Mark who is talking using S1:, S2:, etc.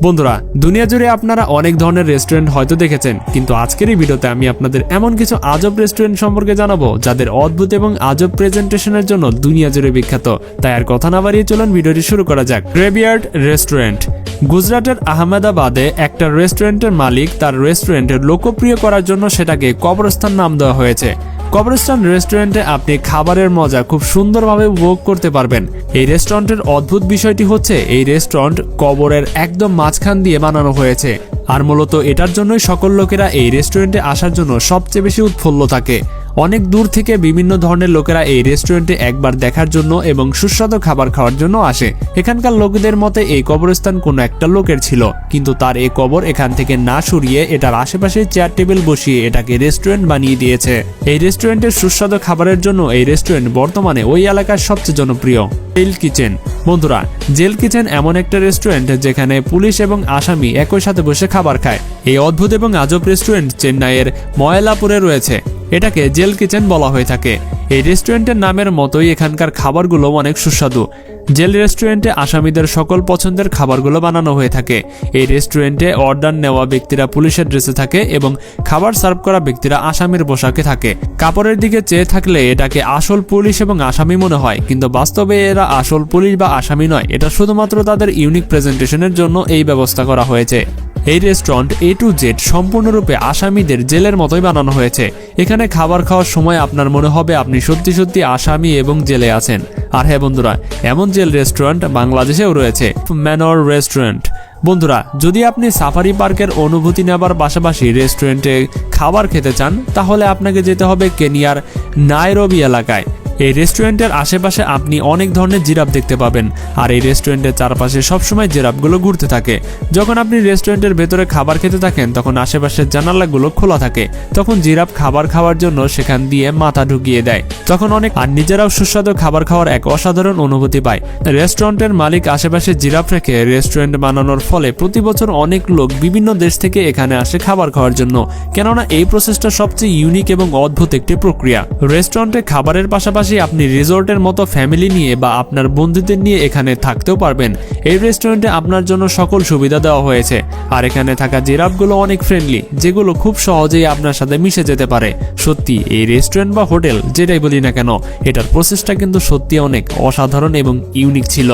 S1: বন্ধুরা, দুনিয়া জুড়ে আপনারা অনেক ধরনের রেস্টুরেন্ট হয়তো দেখেছেন, কিন্তু আজকের এই ভিডিওতে আমি আপনাদের এমন কিছু আজব রেস্টুরেন্ট সম্পর্কে জানাবো যাদের অদ্ভুত এবং আজব প্রেজেন্টেশনের জন্য দুনিয়া জুড়ে বিখ্যাত। তাই আর কথা না বাড়িয়ে চলুন ভিডিওটি শুরু করা যাক। গ্রেভইয়ার্ড রেস্টুরেন্ট। গুজরাটের আহমেদাবাদে একটা রেস্টুরেন্টের মালিক তার রেস্টুরেন্টের লোকপ্রিয় করার জন্য সেটাকে কবরস্থান নাম দেওয়া হয়েছে। কবরস্থান রেস্টুরেন্টে আপনি খাবারের মজা খুব সুন্দরভাবে উপভোগ করতে পারবেন। এই রেস্টুরেন্টের অদ্ভুত বিষয়টি হচ্ছে এই রেস্টুরেন্ট কবরের একদম মাঝখান দিয়ে বানানো হয়েছে, আর মূলত এটার জন্যই সকল লোকেরা এই রেস্টুরেন্টে আসার জন্য সবচেয়ে বেশি উৎফুল্ল থাকে। অনেক দূর থেকে বিভিন্ন ধরনের লোকেরা এই রেস্টুরেন্টে একবার দেখার জন্য এবং সুস্বাদু খাবার খাওয়ার জন্য আসে। এখানকার লোকদের মতে এই কবরস্থান কোনো একটা লোকের ছিল, কিন্তু তার এই কবর এখান থেকে না সরিয়ে এটার আশেপাশে চেয়ার টেবিল বসিয়ে এটাকে রেস্টুরেন্ট বানিয়ে দিয়েছে। এই রেস্টুরেন্টের সুস্বাদু খাবারের জন্য এই রেস্টুরেন্ট বর্তমানে ওই এলাকার সবচেয়ে জনপ্রিয়। Jail kitchen. বন্ধুরা, জেল কিচেন এমন একটা রেস্টুরেন্ট যেখানে পুলিশ এবং আসামি একই সাথে বসে খাবার খায়। এই অদ্ভুত এবং আজব রেস্টুরেন্ট চেন্নাইয়ের ময়লাপুরে রয়েছে। এটাকে জেল কিচেন বলা হয়ে থাকে। এই রেস্টুরেন্টের নামের মতোই এখানকার খাবারগুলো অনেক সুস্বাদু। জেল রেস্টুরেন্টে আসামিদের সকল পছন্দের খাবারগুলো বানানো হয়ে থাকে। এই রেস্টুরেন্টে অর্ডার নেওয়া ব্যক্তিরা পুলিশের ড্রেসে থাকে এবং খাবার সার্ভ করা ব্যক্তিরা আসামির পোশাকে থাকে। কাপড়ের দিকে চেয়ে থাকলে এটাকে আসল পুলিশ এবং আসামি মনে হয়, কিন্তু বাস্তবে এরা আসল পুলিশ বা আসামি নয়। এটা শুধুমাত্র তাদের ইউনিক প্রেজেন্টেশনের জন্য এই ব্যবস্থা করা হয়েছে। এই রেস্টুরেন্ট A to Z সম্পূর্ণরূপে আসামিদের জেলের মতোই বানানো হয়েছে। এখানে খাবার খাওয়ার সময় আপনার মনে হবে আপনি সত্যি সত্যি আসামি এবং জেলে আছেন। আর হ্যাঁ বন্ধুরা, এমন জেল রেস্টুরেন্ট বাংলাদেশেও রয়েছে। Manor restaurant. বন্ধুরা, যদি আপনি সাফারি পার্কের অনুভূতি নেবার পাশাপাশি রেস্টুরেন্টে খাবার খেতে চান, তাহলে আপনাকে যেতে হবে কেনিয়ার নাইরোবি এলাকায়। এই রেস্টুরেন্টের আশেপাশে আপনি অনেক ধরনের জিরাফ দেখতে পাবেন, আর এই রেস্টুরেন্টের চারপাশে সবসময় জিরাফগুলো ঘুরতে থাকে। যখন আপনি রেস্টুরেন্টের ভেতরে খাবার খেতে থাকেন তখন আশেপাশের জানালাগুলো খোলা থাকে। তখন জিরাফ খাবার খাওয়ার জন্য সেখান দিয়ে মাথা ঢুকিয়ে দেয়। তখন অনেক আর নিজেরাও সুস্বাদু খাবার খাওয়ার এক অসাধারণ অনুভূতি পায়। রেস্টুরেন্টের মালিক আশেপাশে জিরাফ রেখে রেস্টুরেন্ট বানানোর ফলে প্রতি বছর অনেক লোক বিভিন্ন দেশ থেকে এখানে আসে খাবার খাওয়ার জন্য, কেননা এই প্রসেসটা সবচেয়ে ইউনিক এবং অদ্ভুত একটি প্রক্রিয়া। রেস্টুরেন্টে খাবারের পাশাপাশি আপনি রিসোর্টের মতো ফ্যামিলি নিয়ে বা আপনার বন্ধুদের নিয়ে এখানে থাকতেও পারবেন। এই রেস্টুরেন্টে আপনার জন্য সকল সুবিধা দেওয়া হয়েছে, আর এখানে থাকা জিরাফগুলো অনেক ফ্রেন্ডলি, যেগুলো খুব সহজেই আপনার সাথে মিশে যেতে পারে। সত্যি এই রেস্টুরেন্ট বা হোটেল যেটাই বলি না কেন, এটার প্রসেসটা কিন্তু সত্যি অনেক অসাধারণ এবং ইউনিক ছিল।